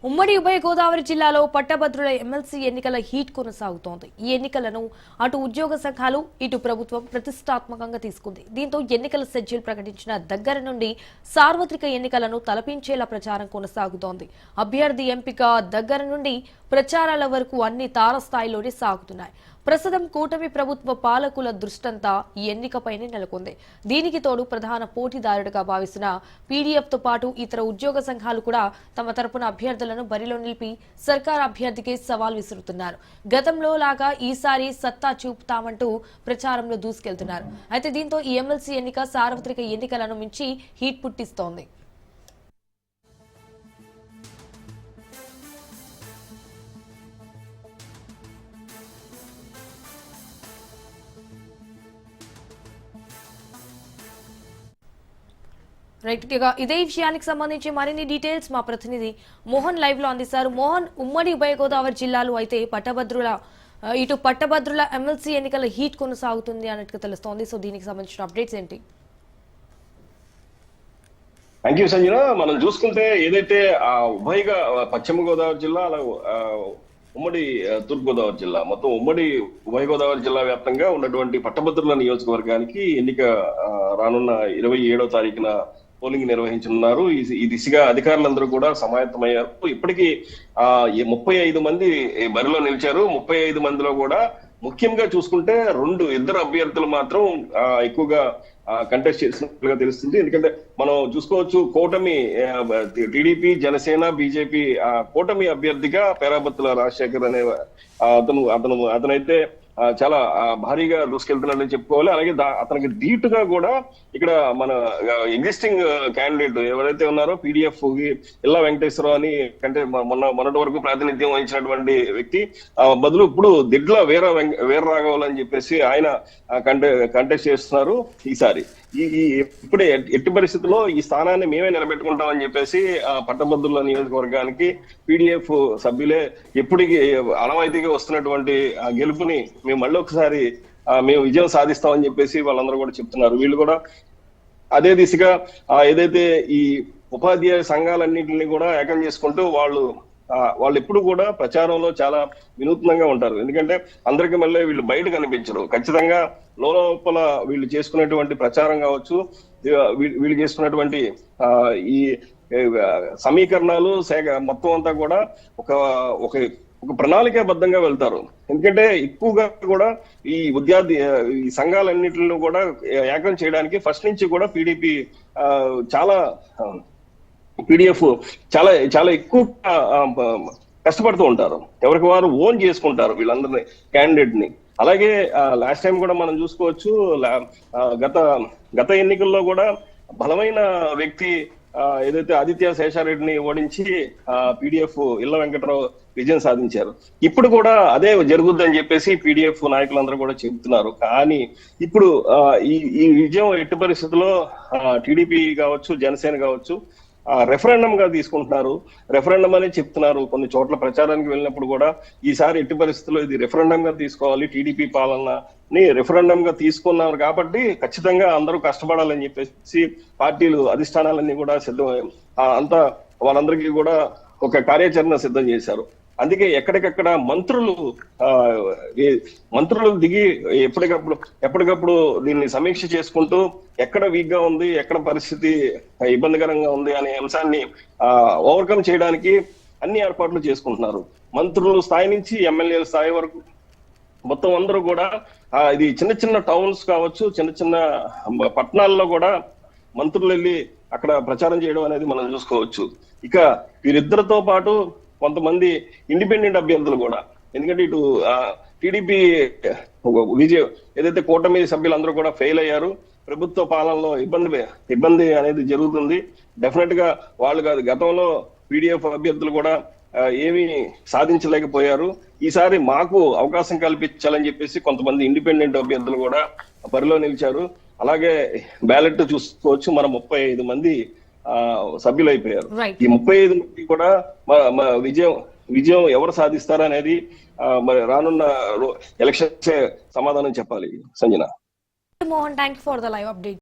ఉమ్మడి ఉభయ గోదావరి జిల్లాలో పట్టభద్రుల ఎమ్మెల్సీ ఎన్నికల హీట్ కొనసాగుతోంది. ఈ ఎన్నికలను అటు ఉద్యోగ సంఘాలు ఇటు ప్రభుత్వం ప్రతిష్టాత్మకంగా తీసుకుంది. దీంతో ఎన్నికల షెడ్యూల్ ప్రకటించిన దగ్గర నుండి సార్వత్రిక ఎన్నికలను తలపించేలా ప్రచారం కొనసాగుతోంది. అభ్యర్థి ఎంపిక దగ్గర నుండి ప్రచారాల వరకు అన్ని తారస్థాయిలోనే సాగుతున్నాయి. ప్రస్తుతం కూటమి ప్రభుత్వ పాలకుల దృష్టంతా ఈ ఎన్నికపైనే నెలకొంది. దీనికి తోడు ప్రధాన పోటీదారుడిగా భావిస్తున్న పీడీఎఫ్ తో పాటు ఇతర ఉద్యోగ సంఘాలు కూడా తమ తరపున అభ్యర్థులను బరిలో నిలిపి సర్కార్ అభ్యర్థికి సవాల్ విసురుతున్నారు. గతంలో లాగా ఈసారి సత్తా చూపుతామంటూ ప్రచారంలో దూసుకెళ్తున్నారు. అయితే దీంతో ఈ ఎమ్మెల్సీ ఎన్నిక సార్వత్రిక ఎన్నికలను మించి హీట్ పుట్టిస్తోంది. ఇదే విషయానికి సంబంధించి మరిన్ని డీటెయిల్స్ మా ప్రతినిధి మోహన్ లైవ్ లో అందిస్తారు. మోహన్, ఉమ్మడి ఉభయ గోదావరి జిల్లాలో అయితే పట్టభద్రుల ఎమ్మెల్సీ ఎన్నికల హీట్ కొనసాగుతుంది అన్నట్టుగా తెలుస్తోంది. సో దీనికి సంబంధించిన అప్డేట్స్ ఏంటి? Thank you Sanjana. మనం చూసుకుంటే ఏదైతే ఉభయగా పశ్చిమ గోదావరి జిల్లా అలా ఉమ్మడి తూర్పు గోదావరి జిల్లా మొత్తం ఉమ్మడి ఉభయ గోదావరి జిల్లా వ్యాప్తంగా ఉన్నటువంటి పట్టభద్రుల నియోజకవర్గానికి ఎన్నిక రానున్న 27వ తారీఖున పోలింగ్ నిర్వహించనున్నారు. ఈ దిశగా అధికారులందరూ కూడా సమాయత్తమయ్యారు. ఇప్పటికీ 35 మంది బరిలో నిలిచారు. 35 మందిలో కూడా ముఖ్యంగా చూసుకుంటే ఇద్దరు అభ్యర్థులు మాత్రం ఎక్కువగా కంటెస్ట్ చేసినట్లుగా తెలుస్తుంది. ఎందుకంటే మనం చూసుకోవచ్చు, కూటమి టీడీపీ, జనసేన, బీజేపీ కూటమి అభ్యర్థిగా పేరాబత్తుల రాజశేఖర్ అనే అతనైతే చాలా భారీగా దూసుకెళ్తున్నాడని చెప్పుకోవాలి. అలాగే అతనికి ధీటుగా కూడా ఇక్కడ మన ఎగ్జిస్టింగ్ క్యాండిడేట్ ఎవరైతే ఉన్నారో పీడీఎఫ్ ఇల్లా వెంకటేశ్వరరావు అని కంటే మొన్నటి వరకు ప్రాతినిధ్యం వహించినటువంటి వ్యక్తి బదులు ఇప్పుడు దిడ్ల వీర రాఘవులు అని చెప్పేసి ఆయన కంటెస్ట్ చేస్తున్నారు. ఈసారి ఇప్పుడే ఎట్టి పరిస్థితుల్లో ఈ స్థానాన్ని మేమే నిలబెట్టుకుంటామని చెప్పేసి పట్టభద్రుల నియోజకవర్గానికి పీడీఎఫ్ సభ్యులే ఎప్పటికీ అనవాయితీగా వస్తున్నటువంటి గెలుపుని మేము మళ్ళీ ఒకసారి మేము విజయం సాధిస్తామని చెప్పేసి వాళ్ళందరూ కూడా చెప్తున్నారు. వీళ్ళు కూడా అదే దిశగా ఏదైతే ఈ ఉపాధ్యాయ సంఘాలన్నింటినీ కూడా ఏకం చేసుకుంటూ వాళ్ళు ఎప్పుడు కూడా ప్రచారంలో చాలా వినూత్నంగా ఉంటారు. ఎందుకంటే అందరికీ మళ్ళీ వీళ్ళు బయట కనిపించరు. ఖచ్చితంగా లోపల వీళ్ళు చేసుకునేటువంటి ప్రచారం కావచ్చు, వీళ్ళు చేసుకున్నటువంటి ఈ సమీకరణాలు మొత్తం అంతా కూడా ఒక ప్రణాళికాబద్ధంగా వెళ్తారు. ఎందుకంటే ఎక్కువగా కూడా ఈ సంఘాలన్నింటిలో కూడా ఏకం చేయడానికి ఫస్ట్ నుంచి కూడా పీడీఎఫ్ చాలా చాలా ఎక్కువ కష్టపడుతూ ఉంటారు. ఎవరికి వారు ఓన్ చేసుకుంటారు వీళ్ళందరినీ, క్యాండిడేట్ ని. అలాగే లాస్ట్ టైం కూడా మనం చూసుకోవచ్చు, గత ఎన్నికల్లో కూడా బలమైన వ్యక్తి ఏదైతే ఆదిత్య శేషారెడ్డిని ఓడించి పీడీఎఫ్ ఇళ్ల వెంకటరావు విజయం సాధించారు. ఇప్పుడు కూడా అదే జరుగుద్దని చెప్పేసి పీడీఎఫ్ నాయకులందరూ కూడా చెబుతున్నారు. కానీ ఇప్పుడు ఈ విజయం ఎట్టి పరిస్థితుల్లో టీడీపీ కావచ్చు, జనసేన కావచ్చు రెఫరెండం గా తీసుకుంటున్నారు. రెఫరెండం అని చెప్తున్నారు. కొన్ని చోట్ల ప్రచారానికి వెళ్ళినప్పుడు కూడా ఈసారి ఎట్టి పరిస్థితుల్లో ఇది రెఫరెండం గా తీసుకోవాలి, టీడీపీ పాలనని రెఫరెండం గా తీసుకున్నారు కాబట్టి ఖచ్చితంగా అందరూ కష్టపడాలని చెప్పేసి పార్టీలు అధిష్టానాలన్నీ కూడా అంతా వాళ్ళందరికీ కూడా ఒక కార్యాచరణ సిద్ధం చేశారు. అందుకే ఎక్కడికక్కడ మంత్రులు దిగి ఎప్పటికప్పుడు దీన్ని సమీక్ష చేసుకుంటూ ఎక్కడ వీక్ గా ఉంది, ఎక్కడ పరిస్థితి ఇబ్బందికరంగా ఉంది అనే అంశాన్ని ఓవర్కమ్ చేయడానికి అన్ని ఏర్పాట్లు చేసుకుంటున్నారు. మంత్రుల స్థాయి నుంచి ఎమ్మెల్యేల స్థాయి వరకు మొత్తం అందరూ కూడా ఇది చిన్న చిన్న టౌన్స్ కావచ్చు, చిన్న చిన్న పట్టణాల్లో కూడా మంత్రులు వెళ్ళి అక్కడ ప్రచారం చేయడం అనేది మనం చూసుకోవచ్చు. ఇక వీరిద్దరితో పాటు కొంతమంది ఇండిపెండెంట్ అభ్యర్థులు కూడా, ఎందుకంటే ఇటు టీడీపీ విజయం ఏదైతే కూటమి సభ్యులందరూ కూడా ఫెయిల్ అయ్యారు. ప్రభుత్వ పాలనలో ఇబ్బంది అనేది జరుగుతుంది. డెఫినెట్ గా వాళ్ళు కాదు, గతంలో పీడీఎఫ్ అభ్యర్థులు కూడా ఏమీ సాధించలేకపోయారు. ఈసారి మాకు అవకాశం కల్పించాలని చెప్పేసి కొంతమంది ఇండిపెండెంట్ అభ్యర్థులు కూడా బరిలో నిలిచారు. అలాగే బ్యాలెట్ చూసుకోవచ్చు, మన 35 మంది సభ్యులు అయిపోయారు. ఈ 35 మంది కూడా విజయం ఎవరు సాధిస్తారనేది మరి రానున్న ఎలక్షన్స్ సమాధానం చెప్పాలి. Sanjana. Mohan, thank you for the live update.